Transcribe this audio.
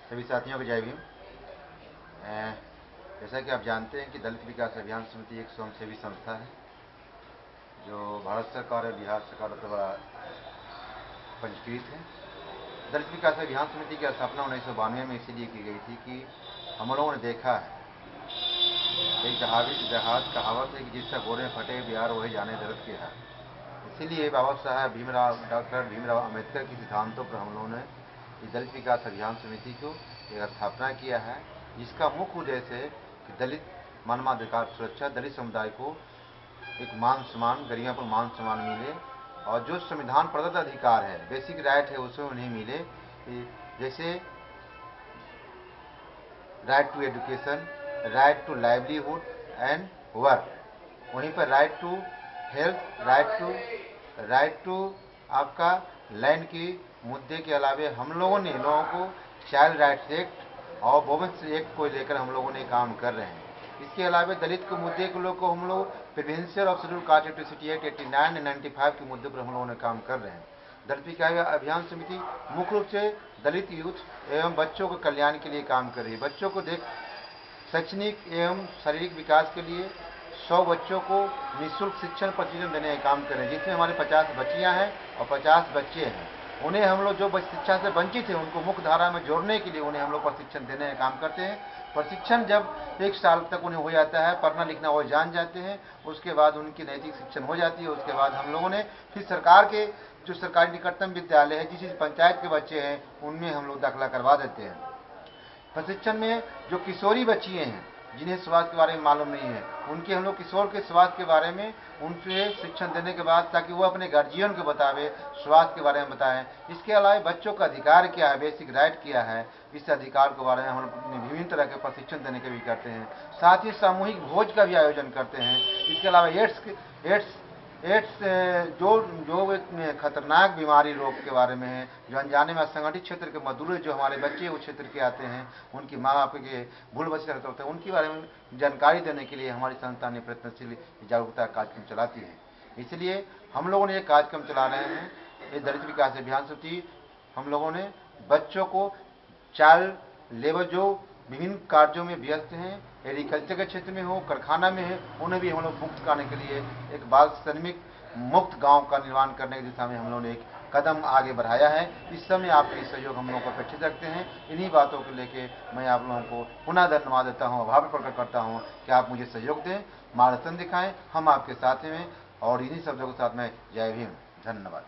सभी साथियों को जय भीम। जैसा कि आप जानते हैं कि दलित विकास अभियान समिति एक स्वयंसेवी संस्था है जो भारत सरकार और बिहार सरकार द्वारा पंजीकृत है। दलित विकास अभियान समिति की स्थापना 1992 में इसीलिए की गई थी कि हम लोगों ने देखा है, एक कहावत है कि जिसका घोड़े फटे बिहार वही जाने दलित के है। इसीलिए बाबा साहब डॉक्टर भीमराव अम्बेडकर के सिद्धांतों पर हम लोगों ने दलित विकास अभियान समिति को एक स्थापना किया है, जिसका मुख्य उद्देश्य है कि दलित मानवाधिकार सुरक्षा, दलित समुदाय को एक मान सम्मान, गरिमापूर्ण मान सम्मान मिले और जो संविधान प्रदत्त अधिकार है, बेसिक राइट है, उसमें उन्हें मिले। जैसे right to education, right to livelihood and work, वहीं पर right to health, right to आपका लैंड की मुद्दे के अलावे हम लोगों को चाइल्ड राइट्स एक्ट और वुमेन्स एक्ट को लेकर हम लोगों ने काम कर रहे हैं। इसके अलावा दलित के मुद्दे को हम लोग prevention of schedule caste atrocity act 89 and 95 के मुद्दे पर हम लोगों ने काम कर रहे हैं। दलित विकास अभियान समिति मुख्य रूप से दलित यूथ एवं बच्चों के कल्याण के लिए काम कर रही है। बच्चों को शैक्षणिक एवं शारीरिक विकास के लिए 100 बच्चों को निःशुल्क शिक्षण प्रशिक्षण देने का काम कर रहे हैं, जिसमें हमारे 50 बच्चियां हैं और 50 बच्चे हैं। उन्हें हम लोग जो शिक्षा से वंचित है उनको मुख्य धारा में जोड़ने के लिए उन्हें हम लोग प्रशिक्षण देने का काम करते हैं। प्रशिक्षण जब 1 साल तक उन्हें हो जाता है, पढ़ना लिखना वो जान जाते हैं, उसके बाद उनकी नैतिक शिक्षण हो जाती है। उसके बाद हम लोगों ने फिर सरकार के जो सरकारी निकटतम विद्यालय है, जिस पंचायत के बच्चे हैं, उनमें हम लोग दाखिला करवा देते हैं। प्रशिक्षण में जो किशोरी बच्चियां हैं जिन्हें स्वास्थ्य के बारे में मालूम नहीं है, उनके हम लोग किशोर के स्वास्थ्य के बारे में उनसे शिक्षण देने के बाद ताकि वो अपने गार्जियन को बतावे, स्वास्थ्य के बारे में बताएं। इसके अलावा बच्चों का अधिकार क्या है, बेसिक राइट क्या है, इस अधिकार के बारे में हम विभिन्न तरह के प्रशिक्षण देने के भी करते हैं। साथ ही सामूहिक भोज का भी आयोजन करते हैं। इसके अलावा एड्स जो एक खतरनाक बीमारी रोग के बारे में है, जो अनजाने में असंगठित क्षेत्र के मजदूर जो हमारे बच्चे उस क्षेत्र के आते हैं, उनकी माँ बाप के भूल बचत होते हैं, उनके बारे में जानकारी देने के लिए हमारी संस्था ने प्रयत्नशील जागरूकता कार्यक्रम चलाती है। इसलिए हम लोगों ने ये कार्यक्रम चला रहे हैं। ये दलित विकास अभियान समिति हम लोगों ने बच्चों को चाइल्ड लेबर जो विभिन्न कार्यों में व्यस्त हैं, एग्रीकल्चर के क्षेत्र में हो, कारखाना में है, उन्हें भी हम लोग मुक्त करने के लिए एक बाल श्रमिक मुक्त गांव का निर्माण करने की दिशा में हम लोगों ने एक कदम आगे बढ़ाया है। इस समय आपके सहयोग हम लोगों को अपेक्षित रखते हैं। इन्हीं बातों को लेके मैं आप लोगों को पुनः धन्यवाद देता हूँ, आभार प्रकट करता हूँ कि आप मुझे सहयोग दें, मार्गदर्शन दिखाएं, हम आपके साथ हैं और इन्हीं शब्दों के साथ में जय भीम, धन्यवाद।